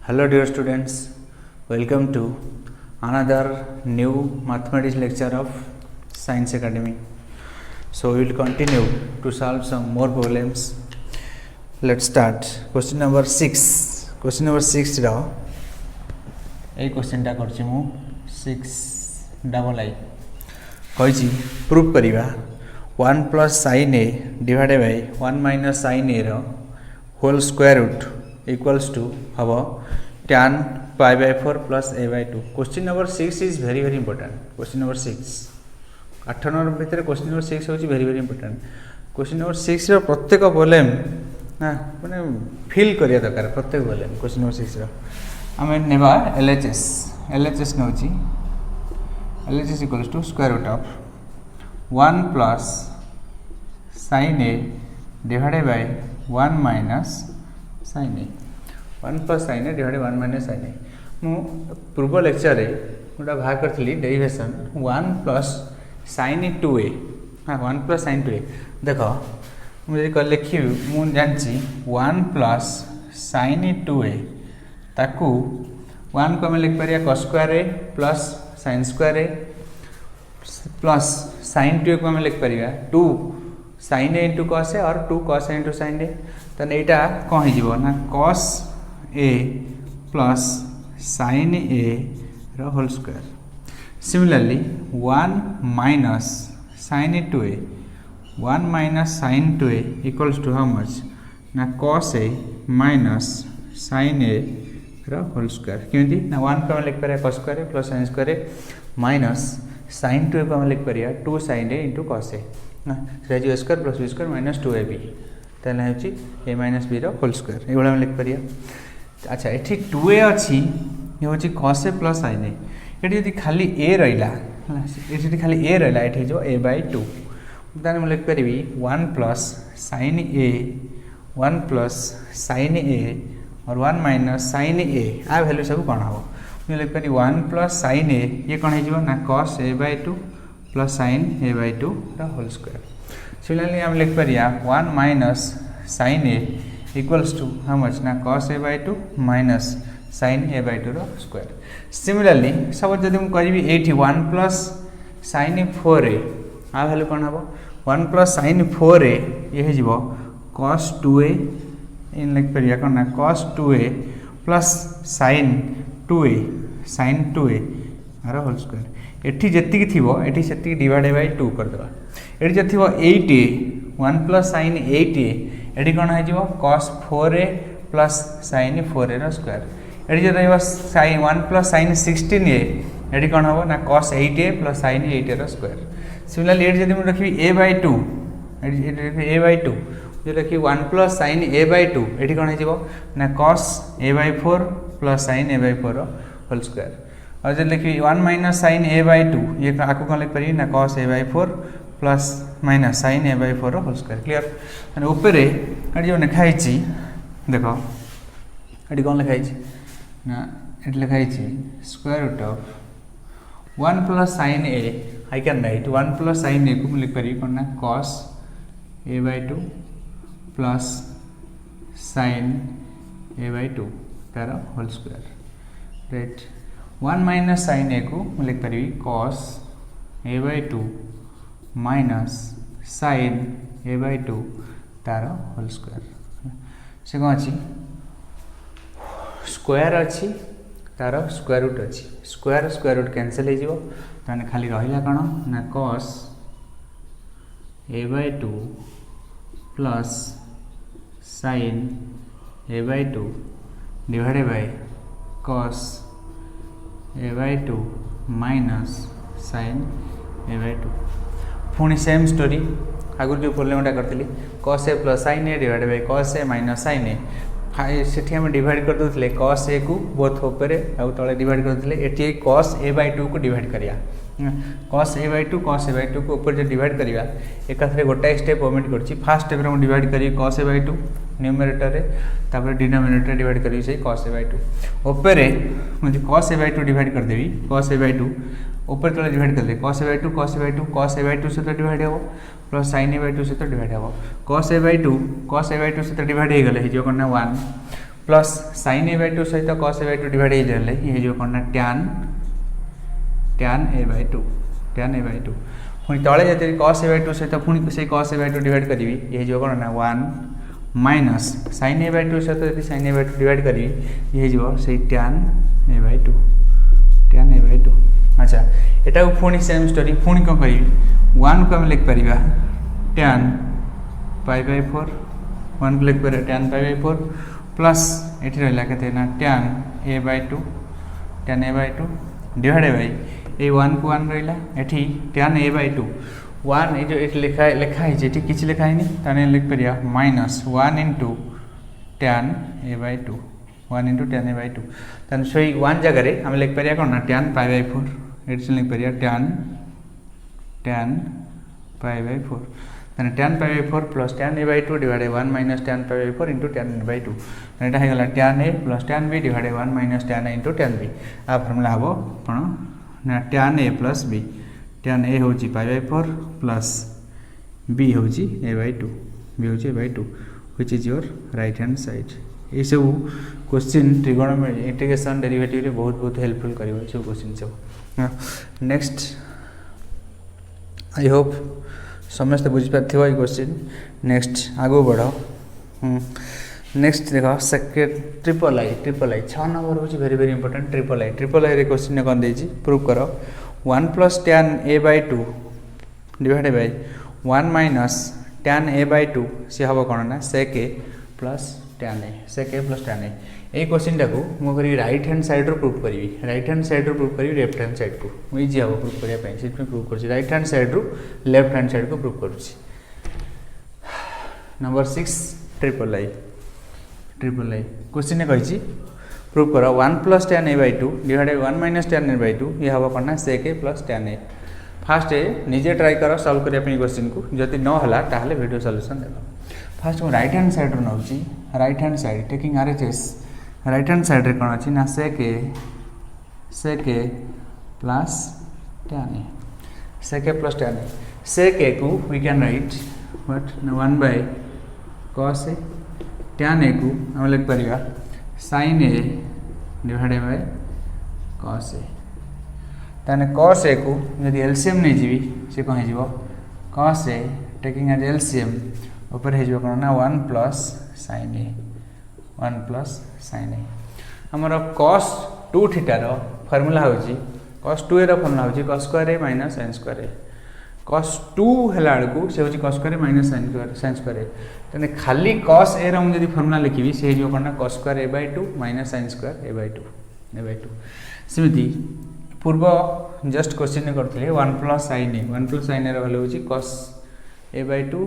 Hello dear students, welcome to another new mathematics lecture of Science Academy. So we will continue to solve some more problems. Let's start. Question number 6. Question number 6 रो ए question टा करछि मु 6 double I कहिछि proof करिवा 1 plus sin a divided by 1 minus sin a रो whole square root equals to हबो tan pi by 4 plus a by 2. Question number 6 is very important. Question number 6 8 number भितर question number 6 होची very important. Question number 6 रो प्रत्येक problem ना माने feel करिया दरकार प्रत्येक प्रॉब्लम क्वेश्चन नंबर 6 रो आमे नेबा LHS नउची LHS equals to square root of 1 plus sin a divided by 1 minus sin a 1 plus sin a divided by 1 minus sin a मु पूर्व लेक्चर रे गोटा भाग करथली डेरिवेशन 1 plus sin 2a हां 1 plus sin 2a देखो मुझे कर लिखि मु जानची 1 plus sin 2a ताकू 1 को मैं लिख परिया cos square a plus sin square a plus sin 2a को मैं लिख परिया 2 sin a into cos a और 2 cos a into sin a तने एटा कोन हि जीवो ना cos a plus sin a रो whole square. Similarly 1 minus sin 2a 1 minus sin 2a equals to how much ना cos a minus sin a रो whole square. क्योंकि ना 1 को हम लिख परिया cos square a plus sin square a minus sin 2a को हम लिख परिया 2 sin a into cos a ना a square plus b square minus 2ab तने होची a minus b रो होल स्क्वायर एगोला हम लिख परिया. अच्छा एठी 2a अछि ये होची cos a plus sin a एठी यदि खाली a रहिला एठी खाली a रहिला एठी जो a by 2 तने हम लिख परिबी 1 plus sin a 1 plus sin a और 1 minus sin a आ वैल्यू सब कोन हो मैं लिख परि 1 plus sin a ये कोन हे जिवो ना cos a by 2 plus sin a by 2 रो होल स्क्वायर. Similarly हम लिख परिया 1 minus sin a equals to how much ना cos a by 2 minus sin a by 2 रो स्क्वायर. Similarly सब जदि हम करिवि 1 plus sin 4a आ वैल्यू कोन हबो 1 plus sin 4a ये हे जिवो cos 2a इन लिख परिया कोन ना cos 2a plus sin 2a आरो होल स्क्वायर. एठी जति की थिबो एठी सेति डिवाइड बाय 2 कर देबा. एठी जे थिबो 8a 1 plus sin 8a एठी कोन हे जिवो cos 4a plus sin 4a रो स्क्वायर. एठी जे रहबो sin 1 plus sin 16a एठी कोन हबो ना cos 8a plus sin 8a रो स्क्वायर. सिमिलरली एठी जदि हम रखबी a by 2 एठी a by 2 जे रखी 1 plus sin a by 2 एठी कोन हे जिवो ना cos a by 4 plus sin a by 4 रो होल स्क्वायर. और जे लिखी 1 minus sin a by 2 ये आको कोन लिख परी ना cos a by 4 plus minus sin a by 4 रो होल स्क्वायर. क्लियर माने ऊपर एडी जो लिखा हिची देखो एडी कोन लिखा हिची ना एडी लिखा हिची square root of 1 plus sin a I can write 1 plus sin a को लिख परी कोन ना cos a by 2 plus sin a by 2 तारा whole square. Right 1 minus sin a को लिख परी cos a by 2 minus sin a by 2 तारा whole square. से कौन अच्छी स्क्वायर अच्छी तारा स्क्वायर रूट अच्छी स्क्वायर रूट कैंसिल हो ताने खाली रहिला कौन ना cos a by 2 plus sin a by 2 divided by cos a by 2 minus sin a by 2. पुणी सेम स्टोरी आगुर जो प्रॉब्लम करती cos a plus sin a divided by cos a minus sin a सेठी हम divide कर दोथले cos a को both ऊपर आ तळे divide कर दोथले एठी cos a by 2 को डिवाइड करिया cos a by 2 को ऊपर जो डिवाइड करिया एकाथरे गोटाए स्टेप ओमिट करछि. फर्स्ट स्टेप रे हम डिवाइड करी cos a by 2 न्यूमरेटर रे तापर डिनोमिनेटर डिवाइड करी से cos a by 2 ऊपर मुझे cos a by 2 डिवाइड कर देबी cos a by 2 ऊपर तले डिवाइड कर दे cos a by 2 cos a by 2 cos a by 2 से तो डिवाइड हो प्लस sin a by 2 से तो डिवाइड हो cos a by 2 से तो डिवाइड हो गले हे जो करना 1 प्लस sin a by 2 सहित cos a by 2 डिवाइड होइले ये जो कोन tan a by 2 पुणी तले जति cos a by 2 सहित पुणी से cos a by 2 डिवाइड करी ये जो कोन ना 1 माइनस sin a by 2 सहित जति sin a by 2 डिवाइड करी ये जो से tan a by 2 अच्छा एटा को पुणी सेम स्टोरी पुणी को करी 1 को हम लिख परिबा tan pi by 4 1 को लिख परिबा tan pi by 4 प्लस एठी रहला केते ना tan a by 2 divide by A 1 को 1 रहला एठी tan a by 2 1 ए जो एठी लिखा है जेठी किछ लिखा है नहीं ताने लिख परिया minus 1 into tan a by 2 1 into tan a by 2 तन सोई 1 जगह रे हम लिख परिया कोन ना tan pi by 4 एठी लिख परिया tan pi by 4 तने tan pi by 4 plus tan a by 2 divided 1 minus tan pi by 4 into tan a by 2 तने एटा हे गला tan a plus tan b divided 1 minus tan a into tan b आ formula हबो कोन ना tan a plus b tan a होची pi by 4 plus b होची a by 2 b होची a by 2 which is your right hand side ये सब question trigonometry integration derivative रे बहुत हेल्पफुल करिवो सब क्वेश्चन सब नेक्स्ट आई होप समस्त बुझी पार्थिव ये क्वेश्चन नेक्स्ट आगो बढ़ो नेक्स्ट देखो सेकेंड ट्रिपल आई 6 नंबर होची वेरी इंपोर्टेंट ट्रिपल आई रे क्वेश्चन कोन देजी प्रूव करो 1 plus tan a by 2 divided by 1 minus tan a by 2 से हबो कोन ना sec a plus tan a A question टाको मो करी राइट हैंड साइड रो प्रूव करी लेफ्ट हैंड साइड को मु इजी हबो प्रूव करिया पई सिट में प्रूव करछि राइट हैंड साइड रो लेफ्ट हैंड साइड को प्रूव करछि नंबर 6 ट्रिपल आई क्वेश्चन ने कहिछि प्रूव करो 1 plus tan a by 2 divided 1 minus tan a by 2 ये हबो कोन ना sec a plus tan a first निजे ट्राई करो सॉल्व करिया पई क्वेश्चन को जति न हला ताहले वीडियो सॉल्यूशन देबो फास्ट मु राइट हैंड साइड रो नउछि right hand side taking RHS right hand side रे कोन अछि ना sec a plus tan a sec a को we can write what 1 by cos a tan a को हम लिख परिया sin a divided bye cos a ताने cos a को यदि एलसीएम नै जीवी से कहि जीवो cos a taking as LCM ऊपर हे जीवो कोन ना 1 plus sin a हमर cos 2 थीटा रो फार्मूला होची cos 2 रो फार्मूला होची cos square a minus sin square a cos 2 हेला को से होची cos square a minus sin square a तने खाली cos a रो हम यदि फार्मूला लिखिबी से जो कोन cos square a by 2 minus sin square a by 2 सिमिति पूर्व जस्ट क्वेश्चन ने करथिले 1 plus sin a रो वैल्यू होची cos a by 2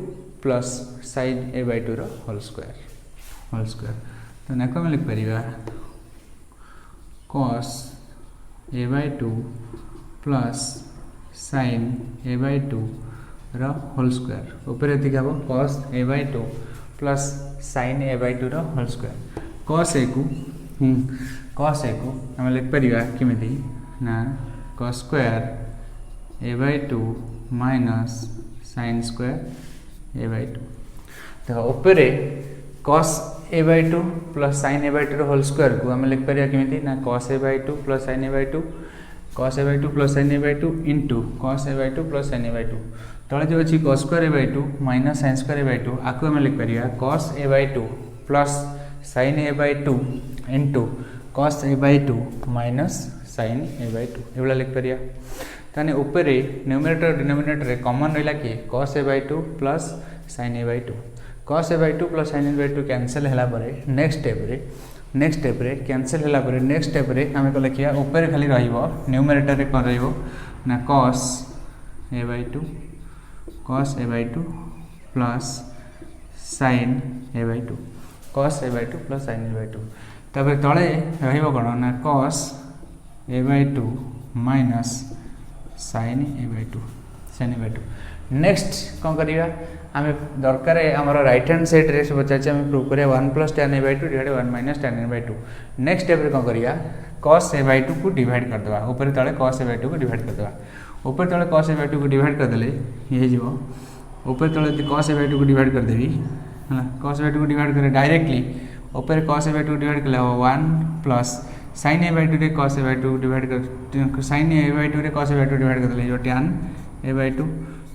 plus sin a by 2 रो होल स्क्वायर तो नाको में लिख परिबा cos a by 2 plus sin a by 2 रो होल स्क्वायर ऊपर एति गाबो cos a by 2 plus sin a by 2 रो होल स्क्वायर cos a को हम लिख परिबा किमिति ना cos square a by 2 minus sin square a by 2 देखो ऊपर cos a by 2 plus sin a by 2 रो होल स्क्वायर को हम लिख परिया किमिति ना cos a by 2 plus sin a by 2 cos a by 2 plus sin a by 2 into cos a by 2 plus sin a by 2 तळे जो अछि cos square a by 2 minus sin square a by 2 आकु हम लिख परिया cos a by 2 plus sin a by 2 into cos a by 2 minus sin a by 2 एवला लिख परिया ताने ऊपर न्यूमरेटर डिनोमिनेटर रे कॉमन रहला कि cos a by 2 plus sin a by 2 cos a by 2 plus sin a by 2 cancel हला परे next step रे कैंसिल हला परे नेक्स्ट स्टेप रे हमें को लिखिया ऊपर खाली रहिबो न्यूमरेटर रे कोन रहिबो ना cos a by 2 plus sin a by 2 cos a by 2 plus sin a by 2 तबे तळे रहिबो कोन ना cos a by 2 minus sin a by 2 next कोन करिया आमे दरकार हमर राइट हैंड साइड रे सब चाचा हम प्रूव करिया 1 plus tan a by 2 divide 1 minus tan a by 2 next step रे कोन करिया cos a by 2 को डिवाइड कर देबा ऊपर तळे cos a by 2 को डिवाइड कर देबा ऊपर तळे cos a by 2 को डिवाइड कर देले ये जीवो ऊपर तळे cos a by 2 को डिवाइड कर देबी हला cos a by 2 को डिवाइड करे डायरेक्टली ऊपर cos a by 2 डिवाइड कले 1 प्लस sin a by 2 रे cos a by 2 डिवाइड कर sin a by 2 रे cos a by 2 डिवाइड कर देले जो tan a by 2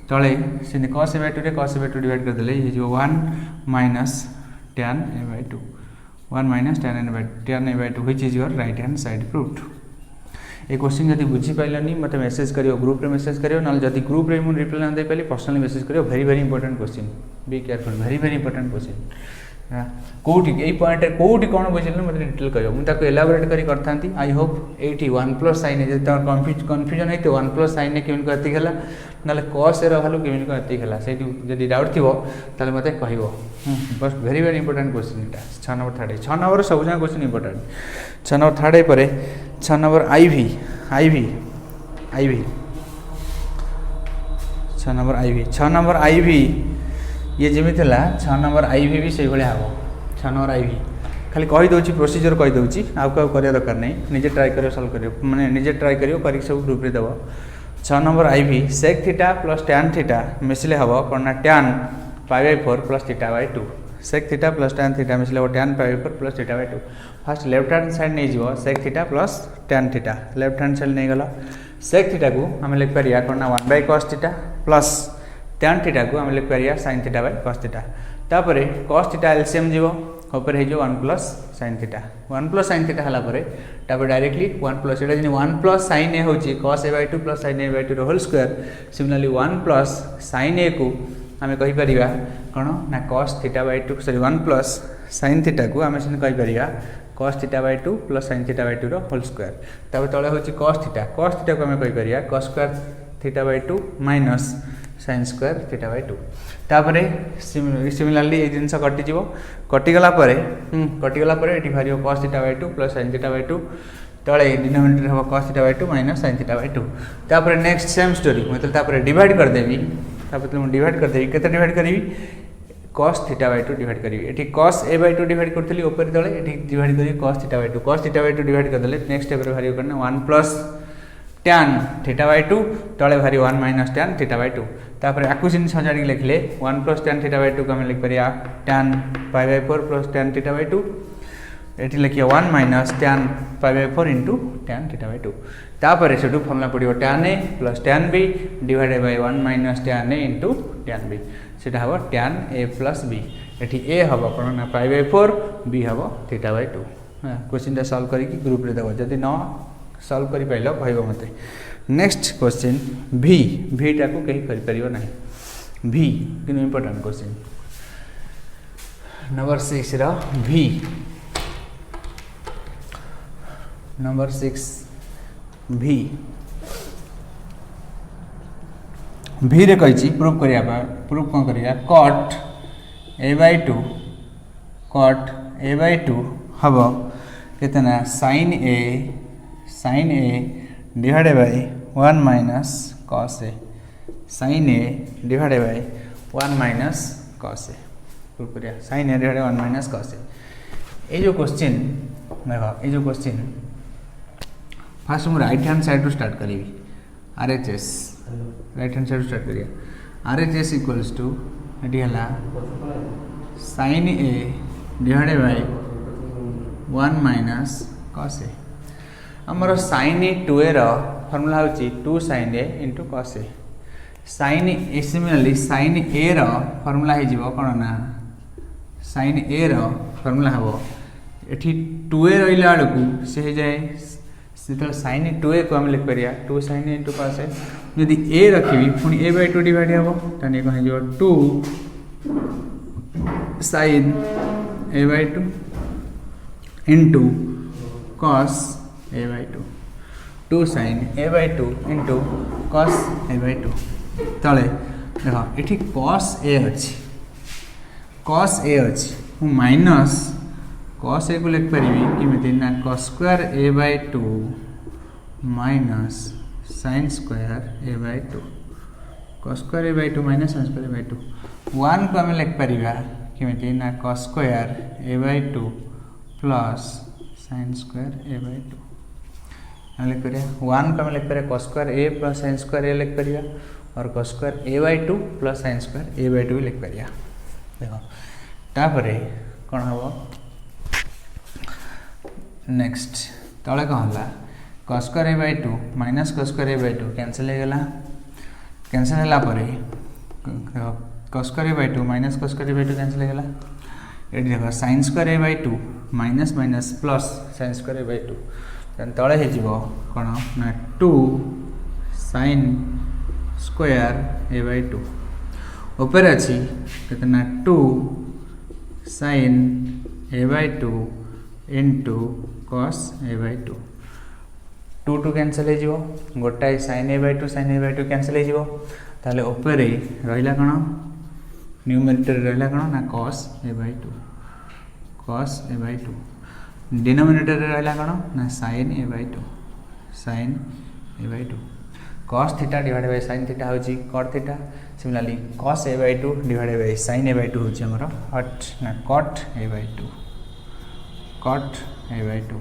तळे से cos a by 2 रे cos a by 2 डिवाइड कर देले ये जो 1 minus tan a by 2 1 minus tan a by 2 which is your right hand side proved. ये क्वेश्चन जब बुझी पाइलानी मत मेसेज करियो ग्रुप रे मेसेज करियो ना जदि ग्रुप रे मु रिप्लाई ना दे पाली पर्सनली मेसेज करियो very important question be careful very important question कोठी ए पॉइंट कोठी कोन बुझिल मत डिटेल करियो मु ताको एलाबोरेट करी करथांती आई होप एटी 1 प्लस sin ए जत कंफ्यूजन हेते 1 प्लस sin ए केमिन करती गेला नाले cos ए रहलु केमिन करती गेला सेठी जदि डाउट थिबो ताले मते कहिबो बस वेरी इंपोर्टेंट क्वेश्चन इटा 6 नंबर थर्ड 6 नंबर सब जा क्वेश्चन इंपोर्टेंट 6 नंबर थर्ड परे 6 नंबर आईवी 6 नंबर आईवी ये जमी थिला 6 नंबर आईवी भी से भले हबो 6 नंबर आईवी खाली कहि दोची प्रोसीजर कहि दोची आ को करिया दरकार नै निजे ट्राई करियो सॉल्व करियो माने निजे ट्राई करियो करी सब ग्रुप रे दबो 6 number IV sec theta plus tan theta मिसले हबो कोना tan π/4 plus theta by 2 sec theta plus tan theta मिसले हबो tan π/4 plus theta by 2 first left hand side नहीं जीवो sec theta plus tan theta left hand side नहीं गला sec theta को हम लिख परिया कोना 1 by cos theta plus tan theta को हम लिख परिया sin theta by cos theta तापरे cos थीटा एलसीएम जीवो ऊपर हे जो 1 plus sin theta 1 plus sin theta हला परे तापर डायरेक्टली 1 प्लस एटा जनी 1 प्लस sin a होची cos a by 2 plus sin a by 2 रो whole square similarly 1 plus sin a को हमें कहि परिया कोन ना cos theta by 2 sorry 1 plus sin theta को हमें सिन कहि परिया cos theta by 2 plus sin theta by 2 रो होल स्क्वायर तापर तळे होची cos थीटा को हमें कहि परिया cos square theta by 2 minus sin square theta by 2 तापर सिमिलरली ए जिनस कटि जीवो कटि गला परे एठी भारियो cos theta by 2 plus sin theta by 2 तळे डिनोमिनेटर हो cos theta by 2 minus sin theta by 2 तापर नेक्स्ट सेम स्टोरी मतलब तापर डिवाइड कर देबी तापर मैं डिवाइड कर देबी केते डिवाइड करबी cos थीटा बाय 2 डिवाइड करी एठी cos a बाय 2 डिवाइड करथली ऊपर तळे एठी डिवाइड करी cos थीटा बाय 2 डिवाइड कर देले नेक्स्ट स्टेप रे भारियो करना 1 प्लस tan थीटा बाय 2 तळे भारी 1 माइनस tan थीटा बाय 2 तापर एक्वेशन सजाडी लिखले 1 प्लस tan थीटा बाय 2 को हम लिख परिया tan π/4 plus tan theta by 2 एठी लिखिया 1 minus tan π/4 into tan theta by 2 तापर सेटू फॉर्मूला पडियो tan a plus tan b divided by 1 minus tan a into tan b सेटा हबो tan a प्लस b एठी a हबो कोन ना π/4 b हबो थीटा बाय 2 क्वेश्चन ता सॉल्व करी कि ग्रुप रे दबो जदी न सॉल्व करी पाइलो कहबो मते नेक्स्ट क्वेश्चन v टा को कहि करि परियो नाही v किन इंपोर्टेंट क्वेश्चन नंबर 6 रा v नंबर 6 v रे कहिची प्रूफ करिया प्रूफ कोन करिया cot a by 2 हबो कितना sin a divided by 1 minus cos a sin a divided by 1 minus cos a proof करिया sin a divided 1 minus cos a ए जो question देखो ए जो क्वेश्चन फर्स्ट हम right hand side to start करी RHS right hand side start करिया RHS equals to एटी हला sin a divided by 1 minus cos a हमर sin a 2a रो फार्मूला होची 2 sin a into cos a sin a similarly sin a रो formula हे जीवो कोन ना sin a रो फार्मूला हबो एठी 2a रहिला आडकू से हे जाय सेतल sin 2a को हम लिख परिया 2 sin a into cos a यदि a रखिबी पुनी a by 2 डिवाइड हबो तने को हे जो 2 sin a by 2 into cos a by 2 2 sin a by 2 into cos a by 2 तले देखो एठी cos a अछि माइनस cos a को लिख परिबी किमिति ना cos square a by 2 minus sin square a by 2 cos square a by 2 minus sin square a by 2 1 को हम लिख परिबा किमिति ना cos square a by 2 plus sin square a by 2 हम लिख करिया 1 को हम लिख करिया cos square a plus sin square a लिख करिया और cos square a by 2 plus sin square a by 2 लिख करिया देखो तापरे कोन हबो नेक्स्ट तले कौन है cos square a by 2 minus cos square a by 2 cancel हो गला कैंसिल होला परे cos square a by 2 minus cos square a by 2 cancel हो गला ये देखो sin square a by 2 minus minus plus sin square a by 2 then तले हे जीवो कोन ना 2 sin स्क्वायर a by 2 ऊपर अछि कितना 2 sin a by 2 into cos a by 2 2 2 cancel हो जीवो गोटाए sin a by 2 कैंसिल हो जीवो ताले ऊपर रहिला कोन न्यूमरेटर रहिला कोन ना cos a by 2 डिनोमिनेटर रहिला कोन ना sin a by 2 cos theta divided by sin theta होची cot theta similarly cos a by 2 divided by sin a by 2 होची हमरो हट ना cot a by 2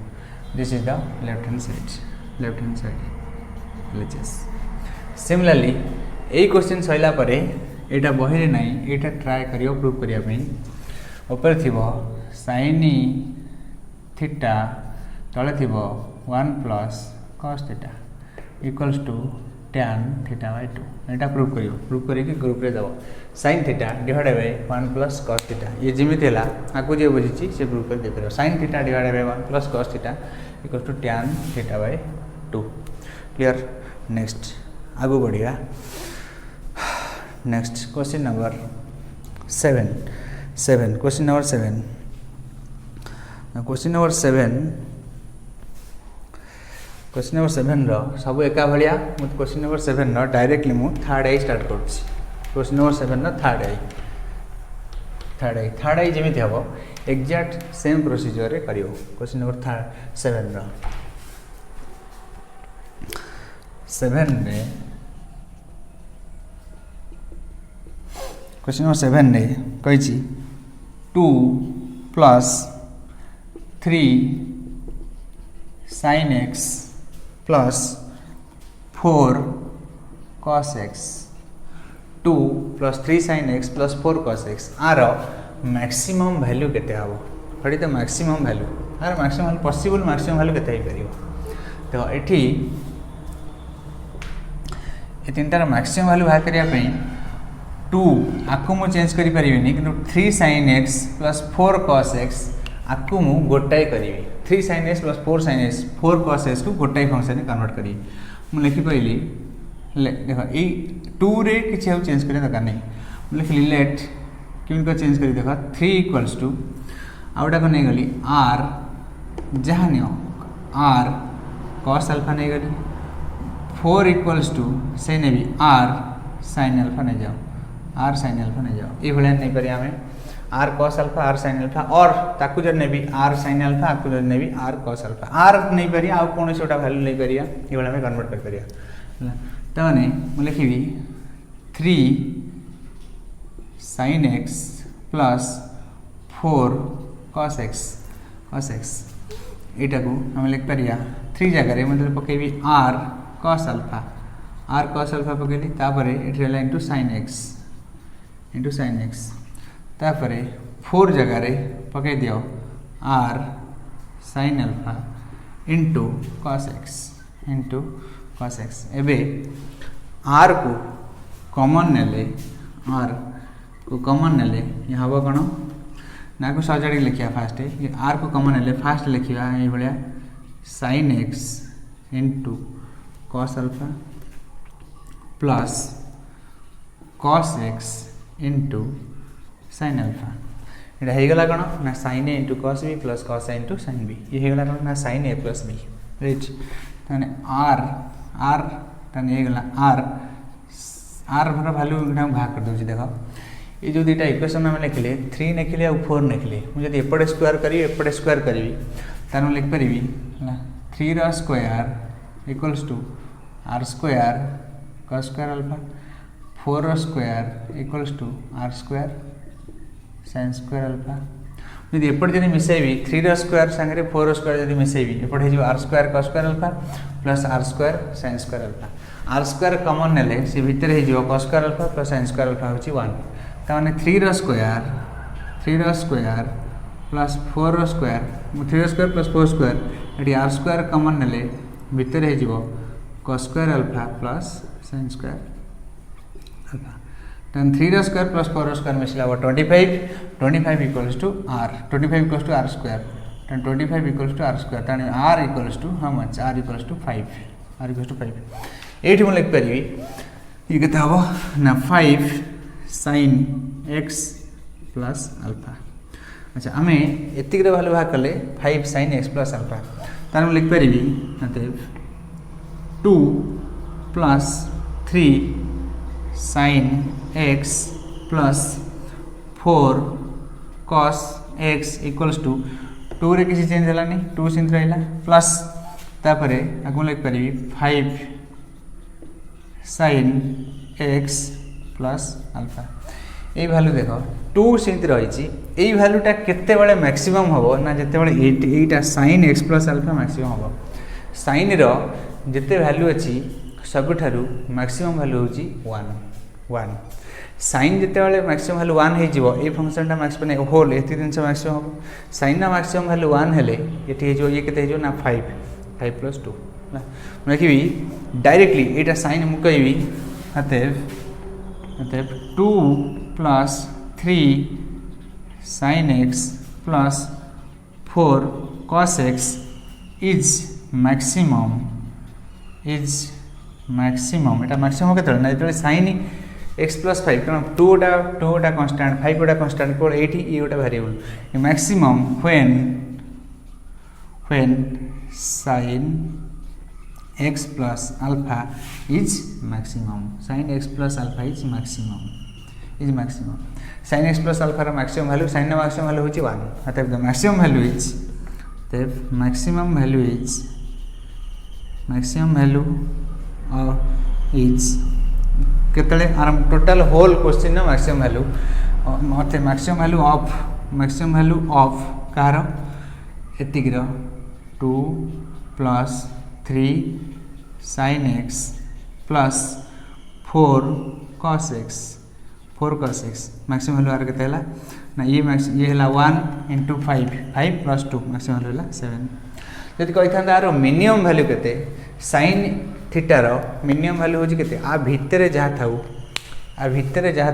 this is the left hand side LHS similarly एई question सइला परे एटा बही रे नाही एटा ट्राई करियो प्रूव करिया पई ऊपर थिबो sin थीटा तळे थिबो 1 plus cos theta equals to tan theta by 2 Etah prove करियो कि ग्रुप रे दबो sin theta divided by 1 plus cos theta ये जिमिति हला आकु जे बुझिछि से प्रूव कर दे परबो sin theta divided by 1 plus cos theta equals to tan theta by 2 clear next आगु बढ़िया next question number 7 question number 7 question number 7 रो सब एका भलिया मु क्वेश्चन नंबर 7 रो डायरेक्टली मु थर्ड आई स्टार्ट करछि क्वेश्चन नंबर 7 रो थर्ड आई जेमिति हबो एग्जैक्ट सेम प्रोसीजर रे करियो क्वेश्चन नंबर 7 रो 7 रे क्वेश्चन नंबर 7 रे कहिछि 2 plus 3 sin x plus 4 cos x 2 plus 3 sin x plus 4 cos x आर मैक्सिमम वैल्यू केते हबो थोड़ी तो मैक्सिमम वैल्यू आर मैक्सिमम पॉसिबल मैक्सिमम वैल्यू केते ही परियो तो एठी ए तीनटार मैक्सिमम वैल्यू बाहर करिया पई 2 आकु मु चेंज करि परिबिनी किंतु 3 sin x plus 4 cos x आकु मु गोटाई करिवि 3 sin x plus 4 sin x 4 cos x को गोटाई फंक्शन में कन्वर्ट करी मु लिखि पइली देखो ए 2 रे किछि हम चेंज करे दरकार नै मु लिखली लेट किन को चेंज करी देखो 3 equals to आउटा को नै गली r जहां नियो r cos alpha नै गली 4 equals to से ने भी r sin alpha नै जाओ r sin alpha नै जाओ ए भले नै करी हमें r cos alpha r sin alpha और ताकू जर ने भी r sin alpha आकू जर ने भी r cos alpha r नै करी आ कोन सेटा वैल्यू नै करिया ए भले हमें कन्वर्ट कर करिया त माने मु लिखिबी 3 sin x plus 4 cos x एटा को हम लिख परिया 3 जगह रे मतलब पकेबी r cos alpha पकेली तापरे एट रेला इनटू sin x तापरे 4 जगह रे पके दियो r sin alpha into cos x एबे r को कॉमन नेले यहाँ हबो कोन ना को सजाड़ी लिखिया फास्ट ये r को कॉमन नेले फास्ट लिखिया ए भलिया sin x into cos alpha plus cos x into sin alpha एटा हे गला कोन ना sin a into cos b plus cos a into sin b ये हे गला कोन ना sin a plus b right तने r तने हे गला r भरा वैल्यू हम भाग कर दउची देखो ये जो दुटा इक्वेशन में लिखले 3 लिखले और 4 लिखले मुझे यदि एपटे स्क्वायर करी तार लिख परिबी 3 रा square equals to r square cos square alpha 4 रा square equals to r square sin square alpha यदि एपटे जदि मिसेबी 3 रा स्क्वायर संगे 4 रा स्क्वायर जदि मिसेबी एपटे हे r square cos square alpha plus r square sin square alpha r square common नेले से भीतर हे cos square alpha plus sin square alpha होची 1 ताने 3 रा square plus 4 square 3 square plus 4 square ये आर स्क्वायर कमन नेले भितर हो cos square alpha plus sin square alpha tan 3 square plus 4 square मिसला 25 equals to are 25 equals to r square tan 25 equals to r square tan r equals to how much r equals to 5 एठी मैं लिख पारि ये केते हबो ना 5 sin x plus alpha अच्छा आम एतिक भैल्यू बाहर कले 5 sin x प्लस अल्फा तार लिख पारि मतलब 2 plus 3 sin x plus 4 cos x equals to 2 रे किसी चेंज हलानी 2 सिंथ रहिला प्लस तापरे आगु लिख पारि 5 sin x प्लस अल्फा ये भैल्यू देख 2 सिंथ रही यही भैल्यूटा केते बड़े मैक्सिमम हम ना जिते बड़े एटा sin x plus alpha maximum हम sin रो जिते भैल्यू अच्छी सबुठारु मैक्सिमम भैल्यू हूँ 1 sin जिते बड़े मैक्सिमम भैल्यू 1 हो ये फंक्शनटा मैक्सिमम होल ये जिन मैक्सिमम हम sin ना मैक्सिमम भैल्यू 1 हेले ये केते हो ना 5 प्लस 2 देखी डायरेक्टली यहाँ sin मुझे कहि मतलब 2 plus 3 sin x plus 4 cos x is maximum Etah maximum केते ना जो sin x प्लस 5 कारण 2 गोटा कांस्टेंट 5 गोटा कांस्टेंट केवल ये गोटा variable maximum when sin x plus alpha is maximum sin x plus alpha is maximum sin x plus alpha रा maximum value sin ना maximum value होची 1 मतलब the maximum value is केतले आराम टोटल होल क्वेश्चन ना maximum value मतलब maximum value of कार एतिक 2 plus 3 sin x plus 4 cos x maximum value आर केते ना ये है 1 into 5 plus 2 maximum value है 7 जदि कही था आर मिनिमम वैल्यू केते sin theta rho minimum value होची केते आ भितरे जहा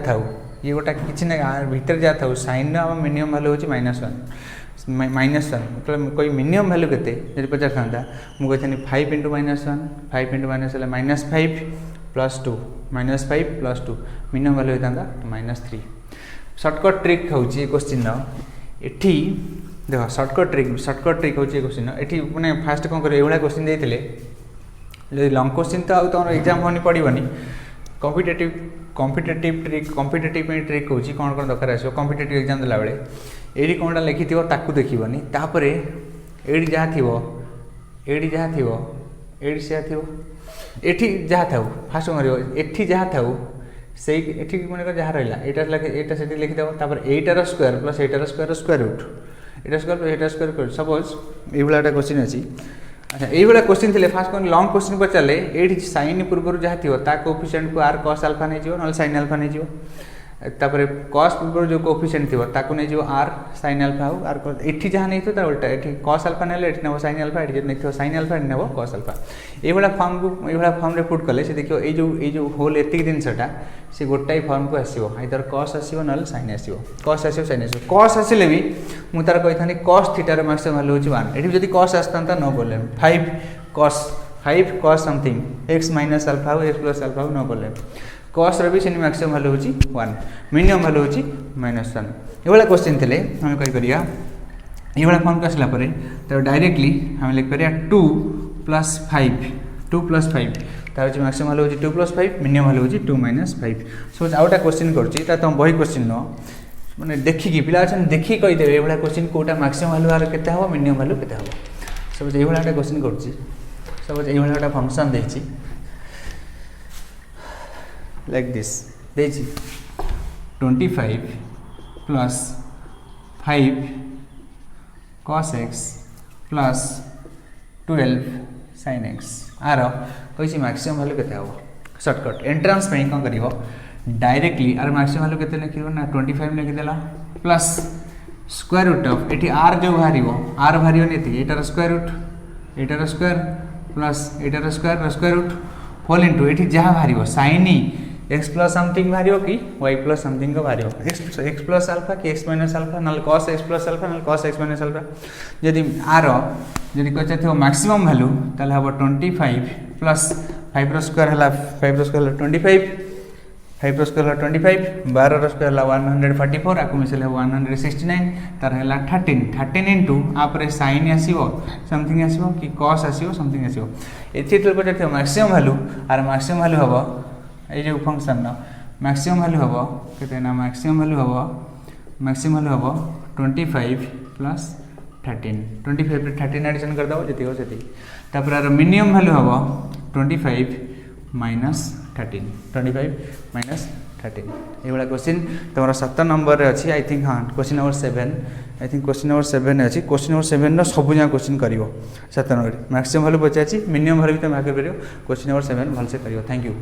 थाउ ये गोटा किछि ना आ भितरे जहा थाउ sin रो मिनिमम वैल्यू होची -1 मतलब कोई मिनिमम वैल्यू केते जदि पचार था मुझे कहते 5 into -1 5 into -5 plus 2 -5 plus 2 minimum value होता -3 शॉर्टकट ट्रिक हूँ क्वेश्चन एठी देख शॉर्टकट ट्रिक हूँ क्वेश्चन एठी मैंने फास्ट कौन कर क्वेश्चन देते जो लंग क्वेश्चन तो तुम एग्जाम होनी पड़ोनी कॉम्पिटेटिव ट्रिक हूँ कौन कौन दरकार आसो कॉम्पिटेटिव एग्जाम देला बेले एडी कौनटा लिखि ताकू देखनी तापर एडी जहाँ थी एठी जहाँ था फास्ट कौन कर जहाँ था से मन कर जहाँ रहा यहाँ से लिखिदेव तापर एटार स्क्वायर प्लस एटार स्क्वायर रूट एटा स्क्वायर प्लस एटार स्क्वायर सपोज ये क्वेश्चन अच्छी अच्छा ये क्वेश्चन थे फास्ट कौन लंग क्वेश्चन पचारे ये sin पूर्व जहाँ थी कोफिशिएंट को आर cos अल्फा नहीं ना sin अल्फा नहीं तापर cos पूर्व जो कोफिशिएंट थी ताकू नहीं आर sin अल्फा हो आर एठी जहाँ नहीं तो उल्टा ये cos अल्फा ने नब sin अल्फा ये नहीं sin अल्फा नब cos अल्फा ये फॉर्म को ये फॉर्म रे पुट कले से देखियो ये जो होल एतिक जिनसटा से गोटाई फॉर्म को आसो आइदर cos आसो ना sin आसो cos आसो sin आसो cos आसिले भी मुझे तार कही था cos थीटार मैक्सिमम वैल्यू होची 1 एठी जदी cos आस्ता no problem 5 cos something x minus alpha हो x प्लस अल्फा हो नो प्रॉब्लम cos रे भी से मैक्सिमम वैल्यू होची 1 मिनिमम वैल्यू होची -1 ये क्वेश्चन थे हम कही करिया ये फॉर्म को आसला परे तो डायरेक्टली हम लिख करिया 2 प्लस 5 तार मैक्सिमम वैल्यू होची 2 प्लस 5 मिनिमम वैल्यू होची 2 माइनस 5 सपोज आउटा क्वेश्चन करछि ता तुम बही क्वेश्चन न माने देखिकी पिला अछन देखि कहि देबे ये क्वेश्चन कोटा मैक्सिमम वैल्यू आर केते हो मिनिमम वैल्यू केते हो सपोज ये क्वेश्चन करछि सपोज ये फंक्शन देछि like this देछि 25 plus 5 cos x plus 12 sin x आर कही मैक्सिमम वैल्यू केते हो शॉर्टकट एंट्रांस में कौन करिवो डायरेक्टली आर मैक्सिमम वैल्यू केते लिखिबो ना 25 लिखिदेला प्लस स्क्वायर रूट ऑफ एटी आर जो बाहर आर बाहर एटार स्क्वायर रूट एटार स्क्वायर प्लस एटार स्क्वायर रूट होल इंटू ये जहाँ बाहर साइन एक्स प्लस समथिंग बाहर कि वाई प्लस समथिंग बाहर एक्स प्लस आल्फा कि एक्स माइनस आल्फा ना कस एक्स प्लस आल्फा ना कस एक्स माइनस आल्फा जदि आर जदि पचार मैक्सिमम भैल्यू ताल हम 25 प्लस 5 स्क्वायर है 5 स्क्वायर 25 5 स्क्वायर 25 12 स्क्वायर 144 आपको मिसल 169 तार है 13 इंटू आप साइन आसो समथिंग आसो कि कस आसो समथिंग आसो ये पचार मैक्सिमम भैल्यू आर मैक्सिमम भैल्यू हम ये फंक्शन मैक्सिमम भैल्यू हम के मैक्सिमम भैल्यू हम 25 प्लस 13 25 13 एडिशन करदेव जी तापर मिनिमम भैल्यू हम 25 माइनस 13 ये क्वेश्चन तुम 7 नंबर अच्छी आई थिंक हाँ question number 7 I think question number 7 अच्छी क्वेश्चन नंबर 7 सब जगह क्वेश्चन कर 7 नंबर मैक्सिमम भैल्यू पचार मिनिमम भैल्यू भी तुम बाहर कर क्वेश्चन नंबर 7 भलसे कर थैंक यू।